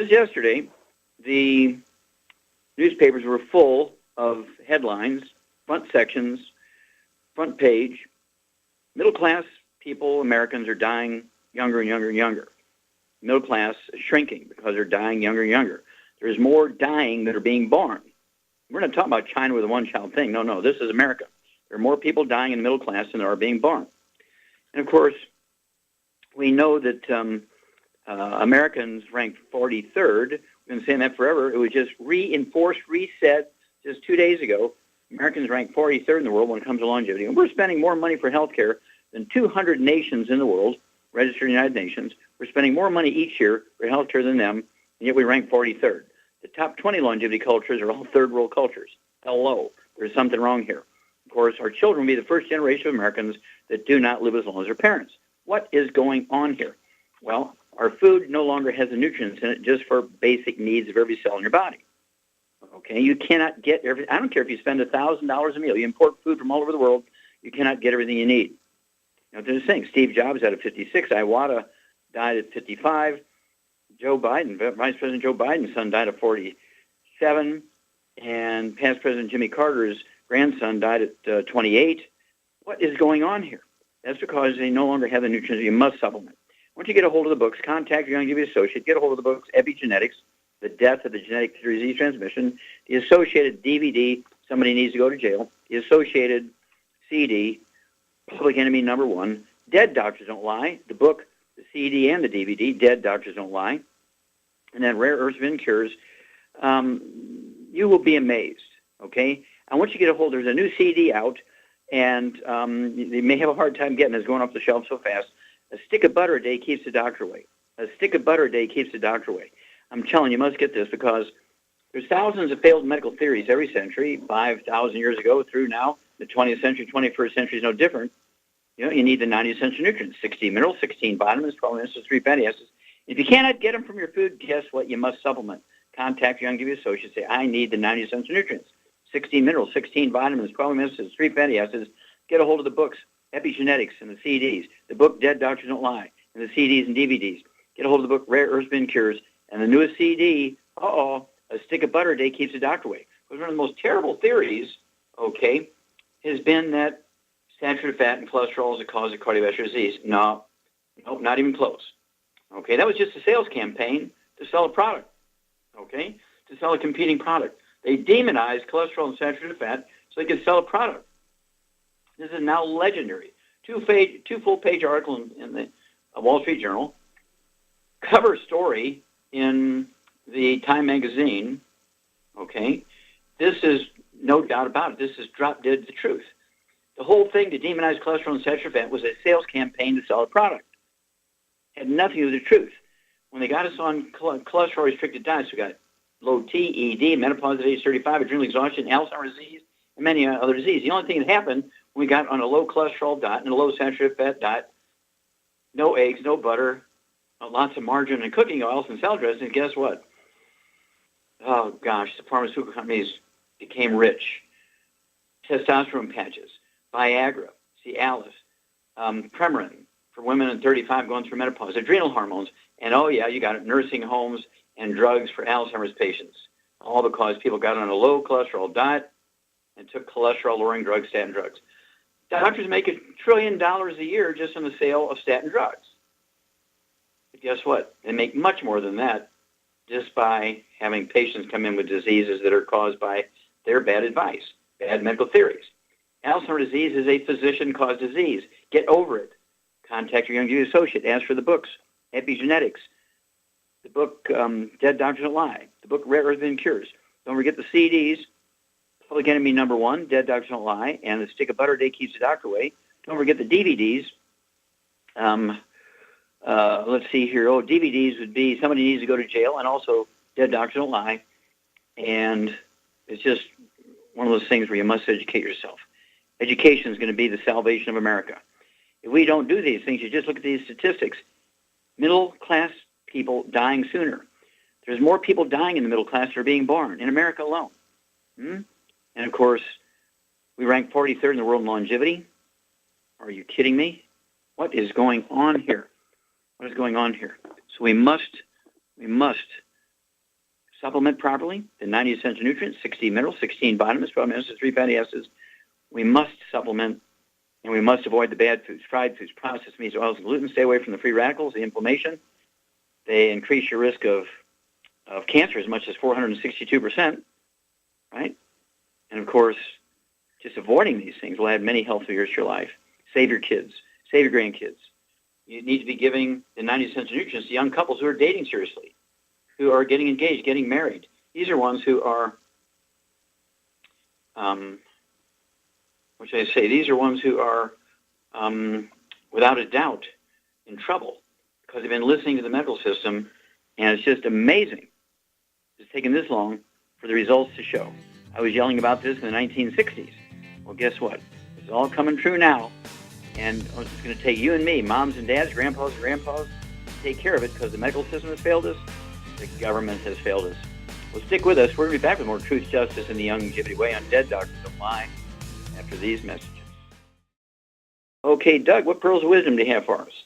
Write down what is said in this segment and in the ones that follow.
Just yesterday, the newspapers were full of headlines, front sections, front page. Middle-class people, Americans, are dying younger and younger and younger. Middle class is shrinking because they're dying younger and younger. There's more dying that are being born. We're not talking about China with a one-child thing. No, this is America. There are more people dying in the middle class than there are being born. And, of course, we know that Americans ranked 43rd. We've been saying that forever. It was just reinforced, reset just 2 days ago. Americans ranked 43rd in the world when it comes to longevity. And we're spending more money for health care than 200 nations in the world, registered in the United Nations. We're spending more money each year for health care than them, and yet we rank 43rd. The top 20 longevity cultures are all third world cultures. Hello. There's something wrong here. Of course, our children will be the first generation of Americans that do not live as long as their parents. What is going on here? Well, our food no longer has the nutrients in it just for basic needs of every cell in your body. Okay, you cannot get everything. I don't care if you spend $1,000 a meal. You import food from all over the world, you cannot get everything you need. You know, they're just saying Steve Jobs died at 56. Iwata died at 55. Joe Biden, Vice President Joe Biden's son, died at 47. And past President Jimmy Carter's grandson died at 28. What is going on here? That's because they no longer have the nutrients you must supplement. Once you get a hold of the books, contact your Youngevity associate. Get a hold of the books, Epigenetics, The Death of the Genetic Disease Transmission, the associated DVD, Somebody Needs to Go to Jail, the associated CD, Public Enemy #1, Dead Doctors Don't Lie, the book, the CD, and the DVD, Dead Doctors Don't Lie, and then Rare Earths Vin Cures. You will be amazed, okay? And once you get a hold, there's a new CD out, and you may have a hard time getting it. It's going off the shelf so fast. A stick of butter a day keeps the doctor away. A stick of butter a day keeps the doctor away. I'm telling you, you must get this because there's thousands of failed medical theories every century, 5,000 years ago through now. The 20th century, 21st century is no different. You know, you need the 90 essential nutrients, 16 minerals, 16 vitamins, 12 minerals, 3 fatty acids. If you cannot get them from your food, guess what? You must supplement. Contact your Youngevity associate. Say, I need the 90 essential nutrients, 16 minerals, 16 vitamins, 12 minerals, 3 fatty acids. Get a hold of the books, Epigenetics and the CDs, the book Dead Doctors Don't Lie, and the CDs and DVDs. Get a hold of the book Rare Earths Vin Cures, and the newest CD, a stick of butter a day keeps the doctor away. Because one of the most terrible theories, okay, has been that saturated fat and cholesterol is the cause of cardiovascular disease. No, not even close. Okay, that was just a sales campaign to sell a product, okay, to sell a competing product. They demonized cholesterol and saturated fat so they could sell a product. This is now legendary. Two full-page article in the Wall Street Journal, cover story in the Time magazine, okay? This is no doubt about it. This is drop dead the truth. The whole thing to demonize cholesterol and saturated fat was a sales campaign to sell a product. It had nothing to do with the truth. When they got us on cholesterol-restricted diets, we got low T, ED, menopause at age 35, adrenal exhaustion, Alzheimer's disease, and many other diseases. The only thing that happened when we got on a low cholesterol diet and a low saturated fat diet, no eggs, no butter, lots of margarine and cooking oils and salad dressing, guess what? Oh, gosh, the pharmaceutical companies became rich. Testosterone patches, Viagra, Cialis, Premarin for women at 35 going through menopause, adrenal hormones, and oh, yeah, you got it, nursing homes and drugs for Alzheimer's patients, all because people got on a low cholesterol diet and took cholesterol-lowering drugs, statin drugs. Doctors make $1 trillion a year just on the sale of statin drugs. But guess what? They make much more than that just by having patients come in with diseases that are caused by their bad advice, bad medical theories. Alzheimer's disease is a physician-caused disease. Get over it. Contact your Youngevity associate. Ask for the books, Epigenetics, the book Dead Doctors Don't Lie, the book Rare Earths Vin Cures. Don't forget the CDs, Public Enemy #1, Dead Doctors Don't Lie, and The Stick of Butter a Day Keeps the Doctor Away. Don't forget the DVDs. Let's see here. DVDs would be Somebody Needs to Go to Jail and also Dead Doctors Don't Lie. And it's just one of those things where you must educate yourself. Education is going to be the salvation of America. If we don't do these things, you just look at these statistics. Middle-class people dying sooner. There's more people dying in the middle class that are being born in America alone. And, of course, we rank 43rd in the world in longevity. Are you kidding me? What is going on here? What is going on here? So we must supplement properly, the 90 essential nutrients, 16 minerals, 16 vitamins, 12 minerals, 3 fatty acids. We must supplement, and we must avoid the bad foods, fried foods, processed meats, oils, and gluten. Stay away from the free radicals, the inflammation. They increase your risk of cancer as much as 462%, right? And, of course, just avoiding these things will add many healthy years to your life. Save your kids. Save your grandkids. You need to be giving the 90 essential nutrients to young couples who are dating seriously, who are getting engaged, getting married. These are ones who are, these are ones who are, without a doubt, in trouble because they've been listening to the medical system, and it's just amazing. It's taken this long for the results to show. I was yelling about this in the 1960s. Well, guess what? It's all coming true now, and it's going to take you and me, moms and dads, grandpas and grandpas, to take care of it because the medical system has failed us. The government has failed us. Well, stick with us. We're going to be back with more Truth, Justice, and the Youngevity Way on Dead Doctors Don't Lie after these messages. Okay, Doug, what pearls of wisdom do you have for us?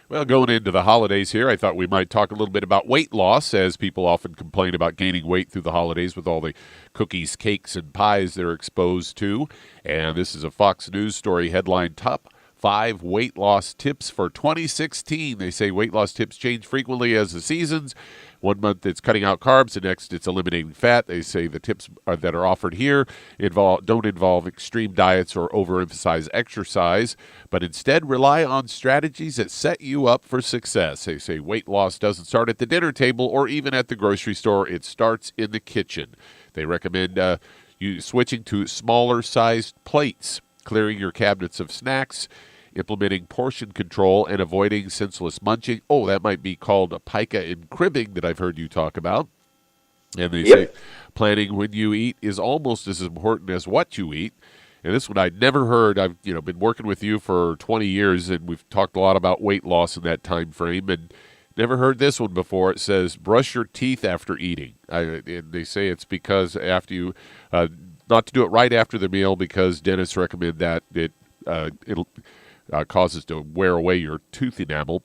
Well, going into the holidays here, I thought we might talk a little bit about weight loss, as people often complain about gaining weight through the holidays with all the cookies, cakes, and pies they're exposed to. And this is a Fox News story headline, Top 5 Weight Loss Tips for 2016. They say weight loss tips change frequently as the seasons. One month it's cutting out carbs, the next it's eliminating fat. They say the tips that are offered here don't involve extreme diets or overemphasize exercise, but instead rely on strategies that set you up for success. They say weight loss doesn't start at the dinner table or even at the grocery store. It starts in the kitchen. They recommend you switching to smaller-sized plates, clearing your cabinets of snacks, implementing portion control, and avoiding senseless munching. Oh, that might be called a pica and cribbing that I've heard you talk about. And they say planning when you eat is almost as important as what you eat. And this one I'd never heard. I've been working with you for 20 years, and we've talked a lot about weight loss in that time frame, and never heard this one before. It says brush your teeth after eating. And they say it's because after you, not to do it right after the meal because dentists recommend that it'll causes to wear away your tooth enamel.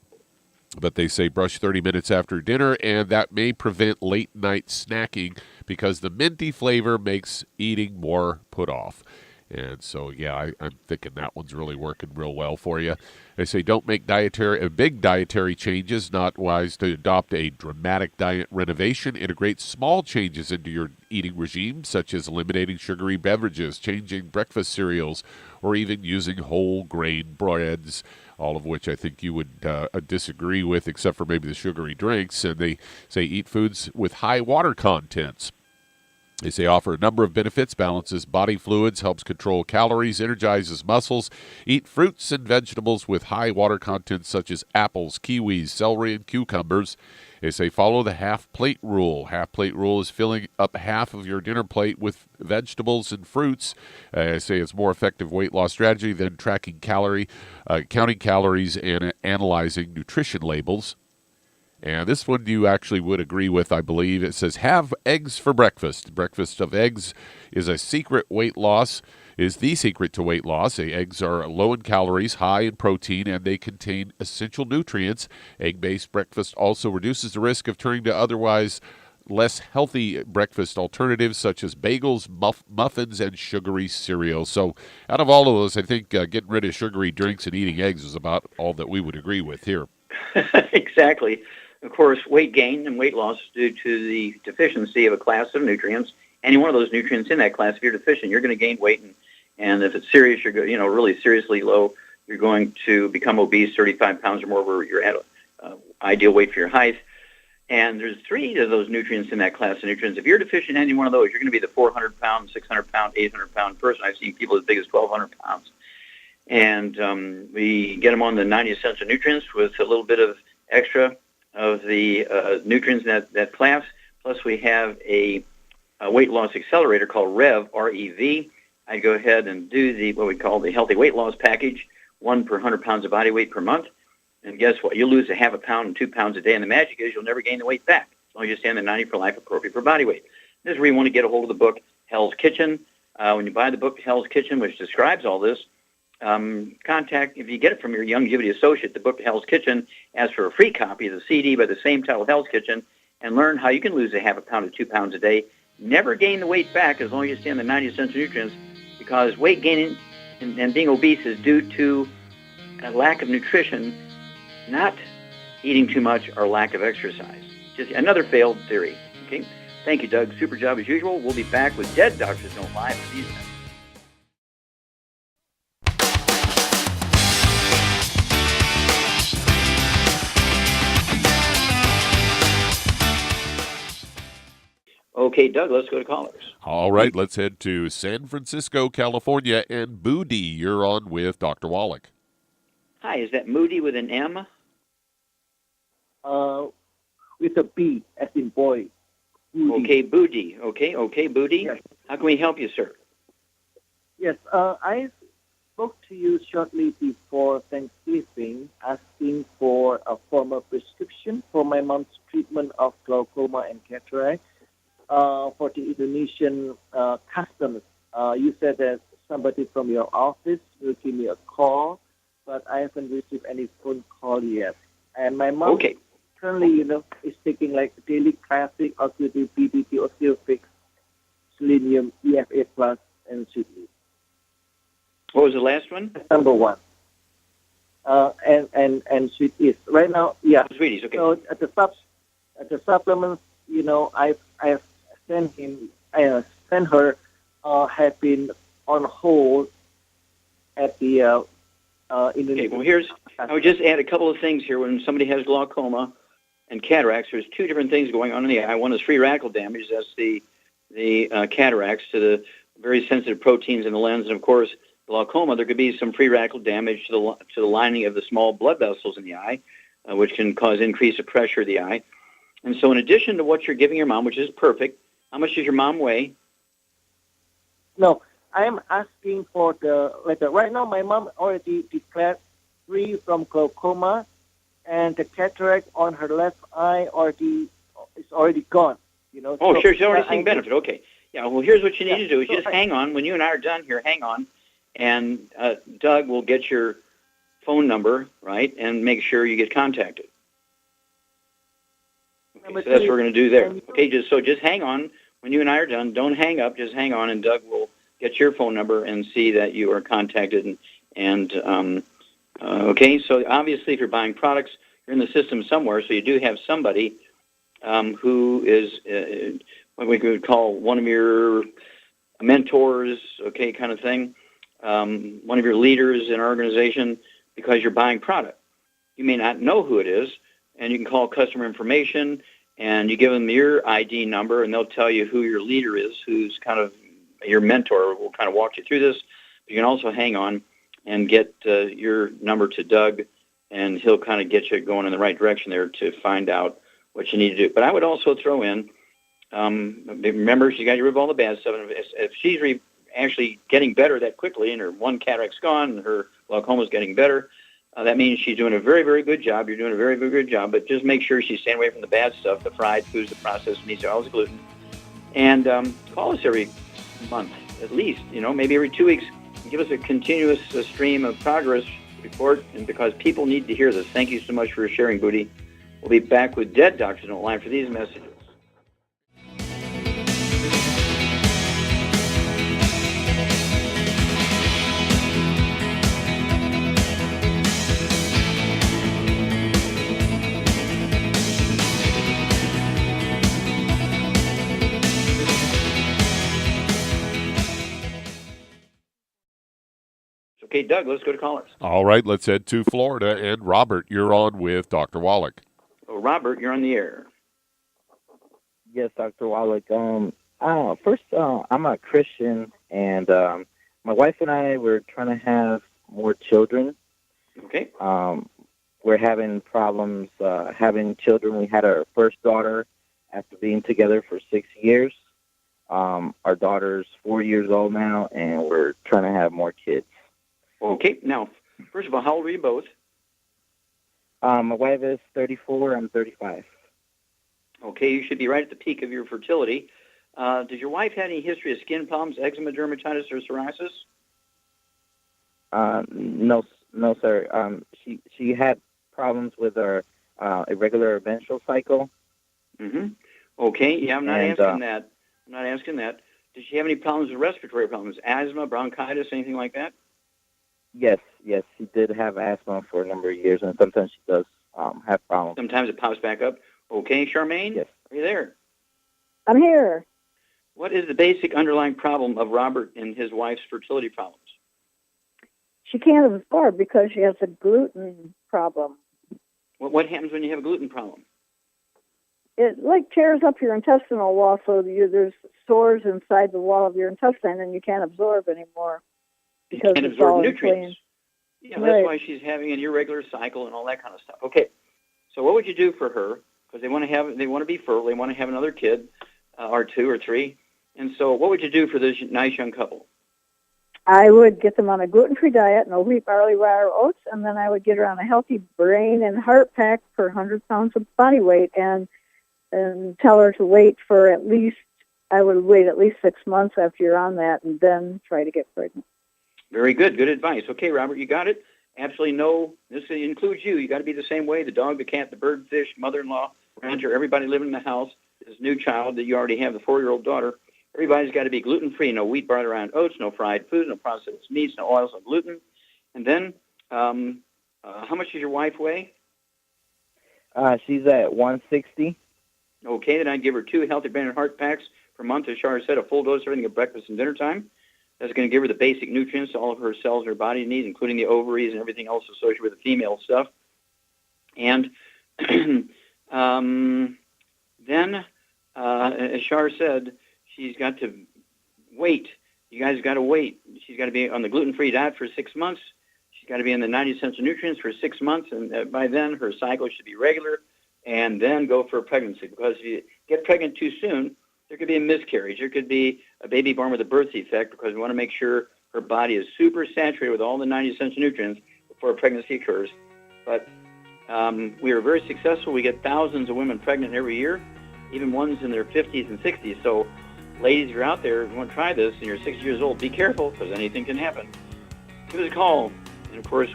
But they say brush 30 minutes after dinner, and that may prevent late night snacking because the minty flavor makes eating more put off. And so, I'm thinking that one's really working real well for you. They say don't make big dietary changes. Not wise to adopt a dramatic diet renovation. Integrate small changes into your eating regime, such as eliminating sugary beverages, changing breakfast cereals, or even using whole grain breads, all of which I think you would disagree with, except for maybe the sugary drinks. And they say eat foods with high water contents. They say offer a number of benefits, balances body fluids, helps control calories, energizes muscles. Eat fruits and vegetables with high water content such as apples, kiwis, celery, and cucumbers. They say follow the half-plate rule. Half-plate rule is filling up half of your dinner plate with vegetables and fruits. They say it's a more effective weight loss strategy than counting calories and analyzing nutrition labels. And this one you actually would agree with, I believe. It says, have eggs for breakfast. Breakfast of eggs is the secret to weight loss. Eggs are low in calories, high in protein, and they contain essential nutrients. Egg-based breakfast also reduces the risk of turning to otherwise less healthy breakfast alternatives such as bagels, muffins, and sugary cereal. So out of all of those, I think getting rid of sugary drinks and eating eggs is about all that we would agree with here. Exactly. Of course, weight gain and weight loss is due to the deficiency of a class of nutrients. Any one of those nutrients in that class, if you're deficient, you're going to gain weight. And if it's serious, you're really seriously low, you're going to become obese, 35 pounds or more, where you're at ideal weight for your height. And there's 3 of those nutrients in that class of nutrients. If you're deficient in any one of those, you're going to be the 400-pound, 600-pound, 800-pound person. I've seen people as big as 1,200 pounds. And we get them on the 90 essential nutrients with a little bit of extra of the nutrients in that class. Plus, we have a weight loss accelerator called REV, R-E-V. I'd go ahead and do what we call the healthy weight loss package, 1 per 100 pounds of body weight per month. And guess what? You'll lose a half a pound and 2 pounds a day. And the magic is you'll never gain the weight back as long as you stay on the 90 for life appropriate for body weight. This is where you want to get a hold of the book, Hell's Kitchen. When you buy the book, Hell's Kitchen, which describes all this, if you get it from your Youngevity associate, the book Hell's Kitchen, asks for a free copy of the CD by the same title, Hell's Kitchen, and learn how you can lose a half a pound to 2 pounds a day. Never gain the weight back as long as you stay on the 90 essential nutrients, because weight gaining and being obese is due to a lack of nutrition, not eating too much or lack of exercise. Just another failed theory. Okay. Thank you, Doug. Super job as usual. We'll be back with Dead Doctors Don't Lie for these minutes. Okay, Doug, let's go to callers. All right, let's head to San Francisco, California. And Booty, you're on with Dr. Wallach. Hi, is that Moody with an M? With a B, as in boy. Booty. Okay, Booty. Okay, Booty. Yes. How can we help you, sir? Yes, I spoke to you shortly before Thanksgiving asking for a formal prescription for my mom's treatment of glaucoma and cataract for the Indonesian customs. You said that somebody from your office will give me a call, but I haven't received any phone call yet. And my mom currently, is taking like daily classic, ocular BBT, Osteofix, selenium, EFA plus, and Sweeties. What was the last one? That's number one. And Sweeties. Right now, yeah. Sweeties, okay. So at the supplements, I've sent her have been on hold at the Okay, well, I would just add a couple of things here. When somebody has glaucoma and cataracts, there's two different things going on in the eye. One is free radical damage. That's the cataracts to the very sensitive proteins in the lens. And, of course, glaucoma, there could be some free radical damage to the lining of the small blood vessels in the eye, which can cause increase of pressure of the eye. And so in addition to what you're giving your mom, which is perfect, how much does your mom weigh? No, I'm asking for the letter. Right now, my mom already declared free from glaucoma, and the cataract on her left eye is already gone. Oh, sure, she's already seeing benefit. Okay. Yeah, well, here's what you need to do is just hang on. When you and I are done here, hang on, and Doug will get your phone number, right, and make sure you get contacted. Okay, so that's what we're going to do there. Okay, just hang on. When you and I are done, don't hang up. Just hang on, and Doug will get your phone number and see that you are contacted. Okay, so obviously if you're buying products, you're in the system somewhere, so you do have somebody who is what we could call one of your mentors, okay, kind of thing, one of your leaders in our organization, because you're buying product. You may not know who it is, and you can call customer information, and you give them your ID number, and they'll tell you who your leader is, who's kind of your mentor, will kind of walk you through this. You can also hang on and get your number to Doug, and he'll kind of get you going in the right direction there to find out what you need to do. But I would also throw in, remember, she got rid of all the bad stuff. And if she's actually getting better that quickly, and her one cataract's gone, and her glaucoma's getting better, that means she's doing a very, very good job. You're doing a very, very good job. But just make sure she's staying away from the bad stuff, the fried foods, the processed meats, all the gluten. And call us every month, at least, maybe every 2 weeks. Give us a continuous stream of progress report, and because people need to hear this. Thank you so much for sharing, Booty. We'll be back with Dead Doctors Don't Lie for these messages. Okay, Doug, let's go to callers. All right, let's head to Florida. And Robert, you're on with Dr. Wallach. Oh, Robert, you're on the air. Yes, Dr. Wallach. First, I'm a Christian, and my wife and I were trying to have more children. Okay. We're having problems having children. We had our first daughter after being together for 6 years. Our daughter's 4 years old now, and we're trying to have more kids. Okay. Now, first of all, how old are you both? My wife is 34. I'm 35. Okay, you should be right at the peak of your fertility. Did your wife have any history of skin problems, eczema, dermatitis, or psoriasis? No, sir. She had problems with her irregular menstrual cycle, Mm-hmm. Okay. Yeah, I'm not And asking that. I'm not asking that. Does she have any problems with respiratory problems? Asthma, bronchitis, anything like that? yes, she did have asthma for a number of years, and sometimes she does have problems. Sometimes it pops back up. Okay, Charmaine? Yes. Are you there? I'm here. What is the basic underlying problem of Robert and his wife's fertility problems? She can't absorb because she has a gluten problem. What happens when you have a gluten problem? It like tears up your intestinal wall, so there's sores inside the wall of your intestine, and you can't absorb anymore You because can't it's absorb all nutrients. inflamed. Yeah, Right. that's why she's having an irregular cycle and all that kind of stuff. Okay, so what would you do for her? Because they want to be fertile, they want to have another kid, or two or three. And so, what would you do for this nice young couple? I would get them on a gluten-free diet, no wheat, barley, rye, or oats, and then I would get her on a healthy brain and heart pack per 100 pounds of body weight, and tell her to wait for I would wait at least 6 months after you're on that, and then try to get pregnant. Very good. Good advice. Okay, Robert, you got it? Absolutely no. This includes you. You got to be the same way. The dog, the cat, the bird, fish, mother-in-law, renter, everybody living in the house, this new child that you already have, the 4-year-old daughter, everybody's got to be gluten-free. No wheat, barley, rye, and oats, no fried food, no processed meats, no oils, no gluten. And then, how much does your wife weigh? She's at 160. Okay, then I'd give her 2 healthy brain and heart packs per month, as Shar said, a full dose of everything at breakfast and dinner time. That's going to give her the basic nutrients all of her cells and her body needs, including the ovaries and everything else associated with the female stuff. And then, as Shar said, she's got to wait. You guys got to wait. She's got to be on the gluten-free diet for 6 months. She's got to be in the 90 cents of nutrients for 6 months, and by then her cycle should be regular, and then go for a pregnancy. Because if you get pregnant too soon, there could be a miscarriage. There could be a baby born with a birth defect, because we want to make sure her body is super saturated with all the 90 cents of nutrients before a pregnancy occurs. But we are very successful. We get thousands of women pregnant every year, even ones in their 50s and 60s. So, ladies, if you're out there, if you want to try this and you're 60 years old, be careful, because anything can happen. Give us a call. And, of course,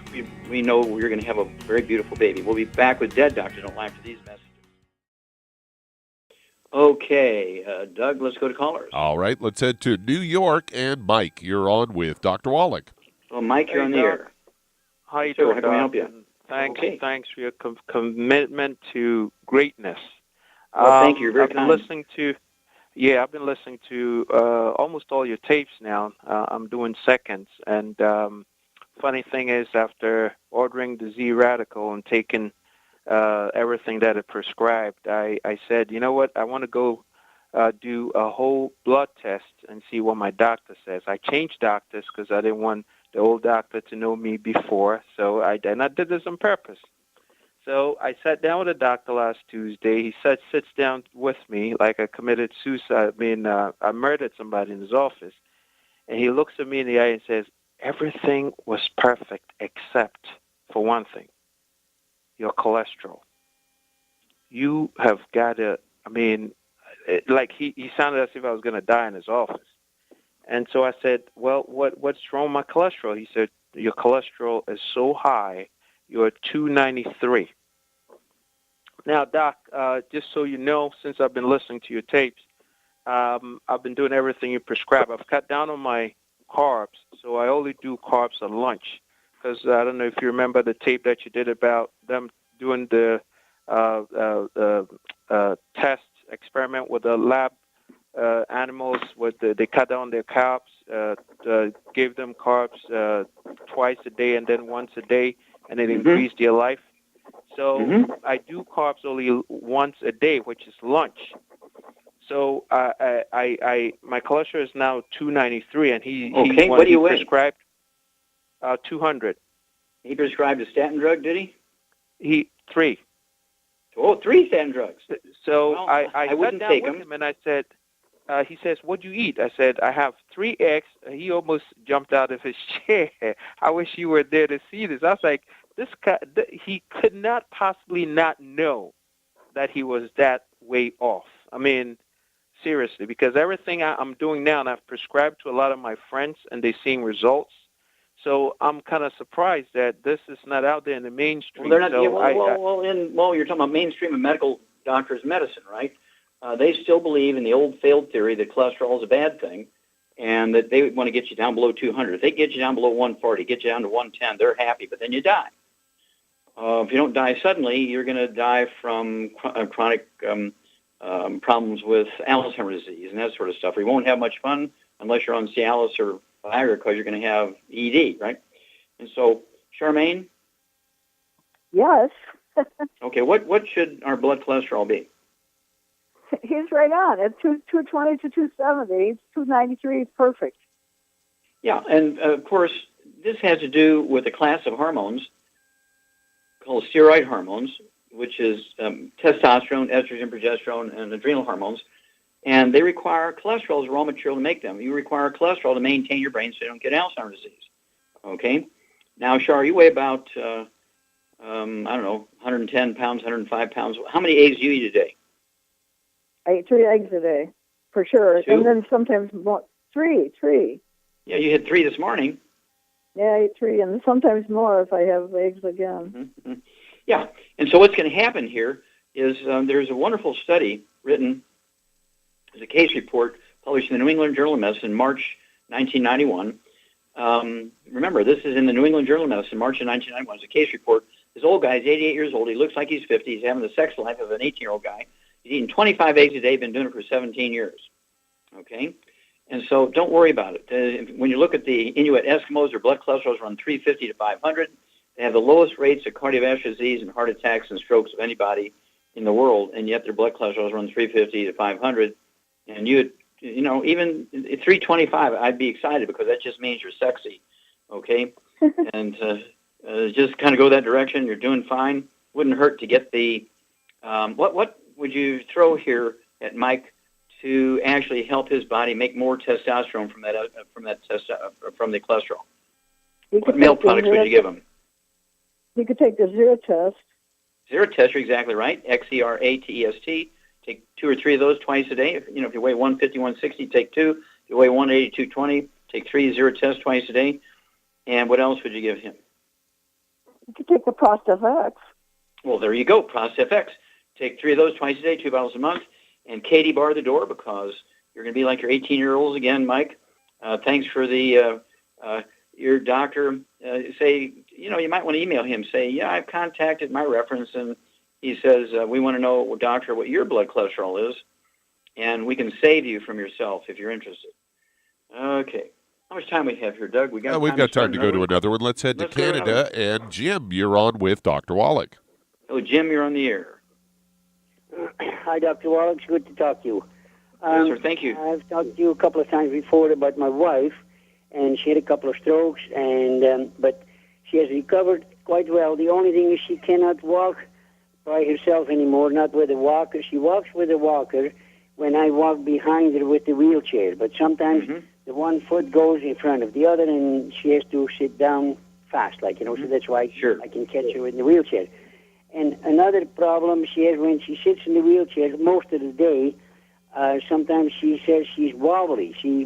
we know we're going to have a very beautiful baby. We'll be back with Dead Doctors Don't Lie after these messages. Okay, Doug, let's go to callers. All right, let's head to New York. And Mike, you're on with Dr. Wallach. Well, Mike, you're on the air. How you Sir, doing, how can we help you? And Thanks, Okay. thanks for your commitment to greatness. Well, thank you. You're very I've been kind. I've been listening to almost all your tapes now. I'm doing seconds, and funny thing is, after ordering the Z Radical and taking everything that it prescribed, I said, you know what, I want to go do a whole blood test and see what my doctor says. I changed doctors because I didn't want the old doctor to know me before, so I did this on purpose. So I sat down with a doctor last Tuesday. He sits down with me like I committed suicide. I murdered somebody in his office. And he looks at me in the eye and says, everything was perfect except for one thing, your cholesterol. You have got to, he sounded as if I was going to die in his office. And so I said, well, what's wrong with my cholesterol? He said, your cholesterol is so high, you're 293. Now, Doc, just so you know, since I've been listening to your tapes, I've been doing everything you prescribe. I've cut down on my carbs, so I only do carbs at lunch. Because I don't know if you remember the tape that you did about them doing the test experiment with the lab animals. They cut down their carbs, gave them carbs twice a day and then once a day, and it increased their life. So I do carbs only once a day, which is lunch. So my cholesterol is now 293, and he what do you weigh? Prescribed 200. He prescribed a statin drug, did he? 3. Oh, 3 statin drugs. So Well, I sat wouldn't down take with them. him, and I said, he says, what do you eat? I said, I have 3 eggs. He almost jumped out of his chair. I wish you were there to see this. I was like, this guy, he could not possibly not know that he was that way off. I mean, seriously, because everything I'm doing now, and I've prescribed to a lot of my friends, and they're seeing results. So I'm kind of surprised that this is not out there in the mainstream. Well, they're not. So you're talking about mainstream and medical doctor's medicine, right? They still believe in the old failed theory that cholesterol is a bad thing, and that they want to get you down below 200. If they get you down below 140, get you down to 110, they're happy, but then you die. If you don't die suddenly, you're going to die from chronic problems with Alzheimer's disease and that sort of stuff. You won't have much fun unless you're on Cialis or Viagra because you're going to have ED, right? And so, Charmaine? Yes. Okay, what should our blood cholesterol be? He's right on. At 220 to 270, 293 is perfect. Yeah, and of course, this has to do with a class of hormones called steroid hormones, which is testosterone, estrogen, progesterone, and adrenal hormones. And they require cholesterol as raw material to make them. You require cholesterol to maintain your brain so you don't get Alzheimer's disease. Okay? Now, Shar, you weigh about, I don't know, 110 pounds, 105 pounds. How many eggs do you eat a day? I eat 3 eggs a day, for sure. 2? And then sometimes more. 3. Yeah, you had 3 this morning. Yeah, I eat 3, and sometimes more if I have eggs again. Mm-hmm. Yeah, and so what's going to happen here is there's a wonderful study written as a case report published in the New England Journal of Medicine in March 1991. Remember, this is in the New England Journal of Medicine, March of 1991. It's a case report. This old guy is 88 years old. He looks like he's 50. He's having the sex life of an 18-year-old guy. He's eating 25 eggs a day, been doing it for 17 years. Okay? And so don't worry about it. When you look at the Inuit Eskimos, their blood cholesterol run 350 to 500. They have the lowest rates of cardiovascular disease and heart attacks and strokes of anybody in the world, and yet their blood cholesterol run 350 to 500. And you know, even at 325, I'd be excited because that just means you're sexy, okay? And just kind of go that direction. You're doing fine. Wouldn't hurt to get the what would you throw here at Mike to actually help his body make more testosterone from the cholesterol? What meal products would you give him? You could take the Zeratest. Zeratest, you're exactly right. Xeratest. Take 2 or 3 of those twice a day. If you weigh 150, 160, take 2. If you weigh 180, 220, take 3 Zeratest twice a day. And what else would you give him? You could take the ProstFX. Well, there you go, ProstFX. Take 3 of those twice a day, 2 bottles a month. And Katie bar the door because you're going to be like your 18-year-olds again, Mike. Thanks for your doctor. Say, you might want to email him. Say, yeah, I've contacted my reference, and he says, we want to know, doctor, what your blood cholesterol is, and we can save you from yourself if you're interested. Okay. How much time we have here, Doug? We've got time to go to another one. Let's head to Canada. And Jim, you're on with Dr. Wallach. Oh, Jim, you're on the air. Hi, Dr. Wallach. It's good to talk to you. Yes, sir. Thank you. I've talked to you a couple of times before about my wife, and she had a couple of strokes, and but she has recovered quite well. The only thing is she cannot walk by herself anymore, not with a walker. She walks with a walker when I walk behind her with the wheelchair, but sometimes the one foot goes in front of the other, and she has to sit down fast, so that's why I can catch her in the wheelchair. And another problem she has when she sits in the wheelchair most of the day, sometimes she says she's wobbly. She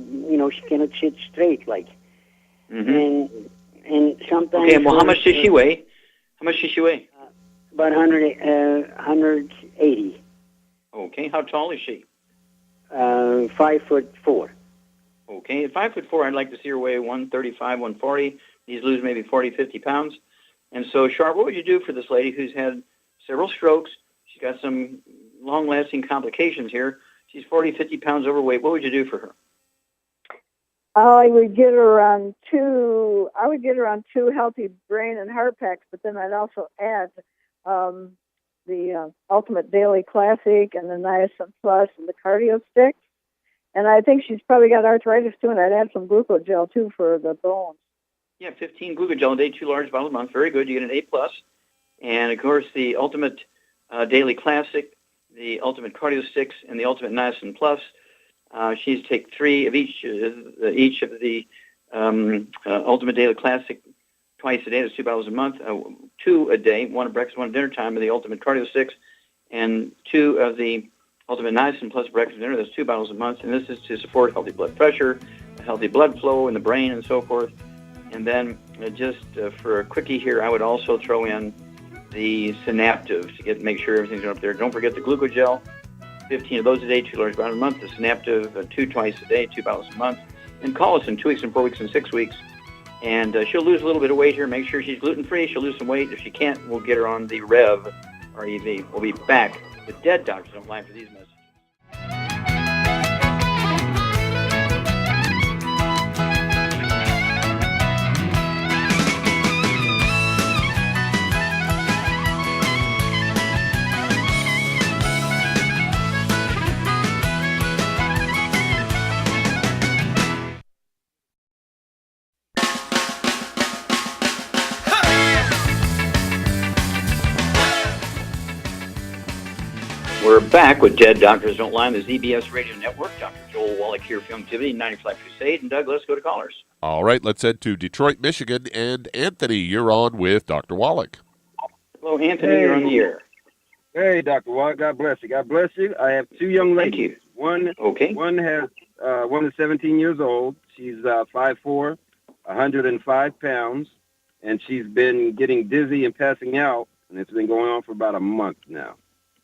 cannot sit straight, and sometimes. Okay, well, how much does she weigh? How much does she weigh? About 180. Okay, how tall is she? 5'4". Okay, at 5'4", I'd like to see her weigh 135, 140. Needs to lose maybe 40, 50 pounds. And so, Char, what would you do for this lady who's had several strokes? She's got some long-lasting complications here. She's 40, 50 pounds overweight. What would you do for her? I would get her on 2 healthy brain and heart packs, but then I'd also add the Ultimate Daily Classic and the Niacin Plus and the Cardio Sticks. And I think she's probably got arthritis too, and I'd add some glucogel too for the bones. Yeah, 15 glucogel a day, 2 large bottles a month. Very good. You get an A+. And, of course, the Ultimate Daily Classic, the Ultimate Cardio Sticks, and the Ultimate Niacin Plus. She's take 3 of each of the Ultimate Daily Classic twice a day. That's 2 bottles a month. 2 a day, 1 at breakfast, 1 at dinner time of the Ultimate Cardio Sticks, and 2 of the Ultimate Niacin Plus breakfast and dinner. That's 2 bottles a month. And this is to support healthy blood pressure, healthy blood flow in the brain, and so forth. And then just for a quickie here, I would also throw in the Synaptive to make sure everything's up there. Don't forget the Glucogel, 15 of those a day, 2 large bottles a month. The Synaptive, 2 twice a day, 2 bottles a month. And call us in 2 weeks and 4 weeks and 6 weeks. And she'll lose a little bit of weight here. Make sure she's gluten-free. She'll lose some weight. If she can't, we'll get her on the Rev, R-E-V. We'll be back with Dead Doctors Don't Lie for these messages. We're back with Dead Doctors Don't Lie on the ZBS Radio Network. Dr. Joel Wallach here for Youngtivity, 95 Crusade. And Doug, let's go to callers. All right, let's head to Detroit, Michigan. And Anthony, you're on with Dr. Wallach. Hello, Anthony. You're on the air. Hey, Dr. Wallach. God bless you. God bless you. I have 2 young ladies. Thank you. One is 17 years old. She's 5'4", 105 pounds, and she's been getting dizzy and passing out, and it's been going on for about a month now,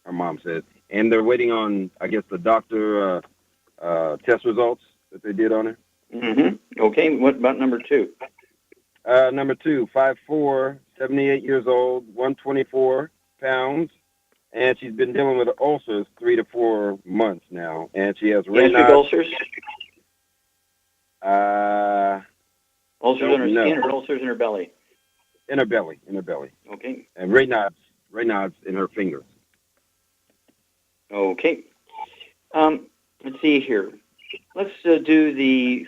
her mom says. And they're waiting on, I guess, the doctor test results that they did on her. Mm-hmm. Okay. What about number 2? Number 2, 5'4", 78 years old, 124 pounds, and she's been dealing with ulcers 3 to 4 months now, and she has gastric ulcers? Ulcers in her skin or ulcers in her belly? In her belly. Okay. And Raynaud's in her fingers. Okay. Let's see here. Let's do the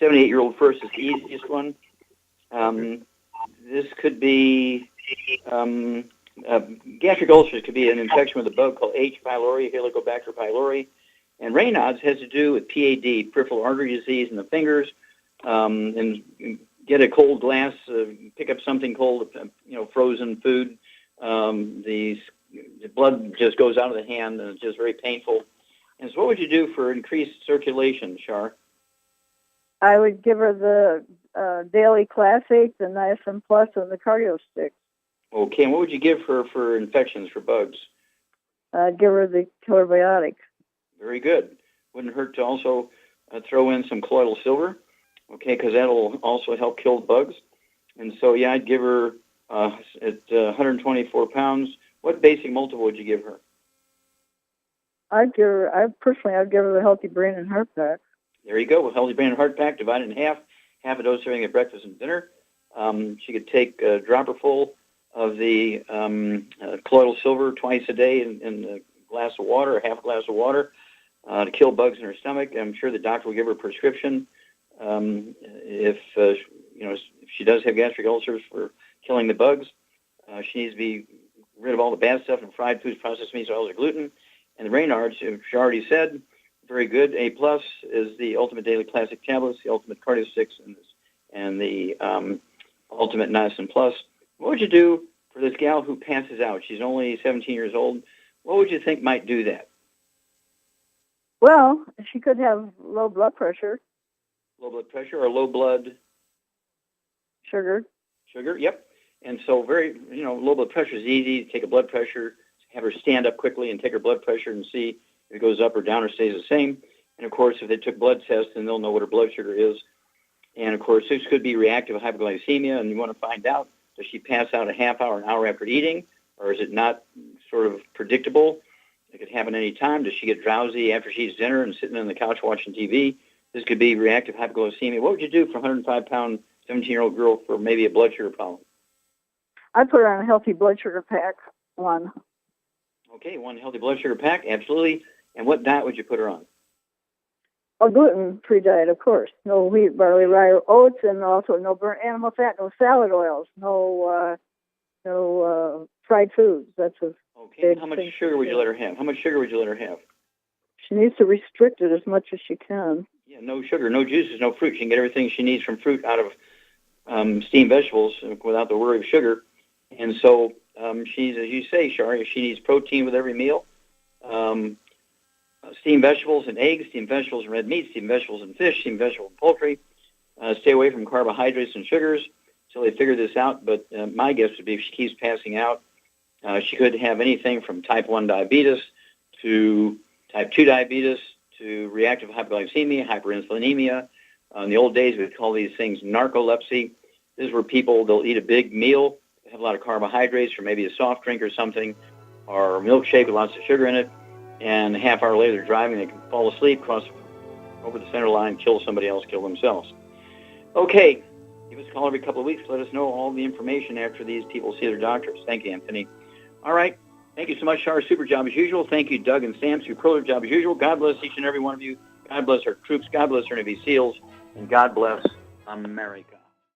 78-year-old first. It's the easiest one. This could be gastric ulcers. Could be an infection with a bug called H. pylori, Helicobacter pylori. And Raynaud's has to do with PAD, peripheral artery disease in the fingers. And get a cold glass, pick up something cold, frozen food. The blood just goes out of the hand, and it's just very painful. And so what would you do for increased circulation, Shar? I would give her the Daily Classic, the Niacin Plus, and the Cardio Stick. Okay, and what would you give her for infections, for bugs? I'd give her the Killer Biotic. Very good. Wouldn't hurt to also throw in some colloidal silver, okay, because that'll also help kill bugs. And so, yeah, I'd give her, at 124 pounds, what basic multiple would you give her? I'd give her the Healthy Brain and Heart Pack. There you go. With Healthy Brain and Heart Pack, divided in half a dose serving at breakfast and dinner. She could take a dropper full of the colloidal silver twice a day in a glass of water, or half a glass of water, to kill bugs in her stomach. I'm sure the doctor will give her a prescription if she does have gastric ulcers for killing the bugs. She needs to be rid of all the bad stuff in fried foods, processed meats, oils, or gluten. And the Raynaud's, which I already said, very good. A plus is the Ultimate Daily Classic Tablets, the Ultimate Cardio Sticks, and the Ultimate Niacin Plus. What would you do for this gal who passes out? She's only 17 years old. What would you think might do that? Well, she could have low blood pressure. Low blood pressure or low blood? Sugar. Sugar, yep. And so low blood pressure is easy. Take a blood pressure, have her stand up quickly and take her blood pressure and see if it goes up or down or stays the same. And, of course, if they took blood tests, then they'll know what her blood sugar is. And, of course, this could be reactive hypoglycemia, and you want to find out, does she pass out a half hour, an hour after eating, or is it not sort of predictable? It could happen any time. Does she get drowsy after she eats dinner and sitting on the couch watching TV? This could be reactive hypoglycemia. What would you do for a 105-pound, 17-year-old girl for maybe a blood sugar problem? I'd put her on a Healthy Blood Sugar Pack, one. Okay, one Healthy Blood Sugar Pack, absolutely. And what diet would you put her on? A gluten-free diet, of course. No wheat, barley, rye, or oats, and also no burnt animal fat, no salad oils, no fried foods. That's a okay. How much sugar would you let her have? How much sugar would you let her have? She needs to restrict it as much as she can. Yeah, no sugar, no juices, no fruit. She can get everything she needs from fruit out of steamed vegetables without the worry of sugar. And so she's, as you say, Shari, she needs protein with every meal. Steamed vegetables and eggs, steamed vegetables and red meat, steamed vegetables and fish, steamed vegetables and poultry. Stay away from carbohydrates and sugars until they figure this out. But my guess would be if she keeps passing out She could have anything from type 1 diabetes to type 2 diabetes to reactive hypoglycemia, hyperinsulinemia. In the old days, we'd call these things narcolepsy. This is where people, they'll eat a big meal, have a lot of carbohydrates, or maybe a soft drink or something, or a milkshake with lots of sugar in it, and a half hour later they're driving, they can fall asleep, cross over the center line, kill somebody else, kill themselves. Okay, give us a call every couple of weeks. Let us know all the information after these people see their doctors. Thank you, Anthony. All right. Thank you so much, Shar. Super job as usual. Thank you, Doug and Sam. Superlative job as usual. God bless each and every one of you. God bless our troops. God bless our Navy SEALs. And God bless America.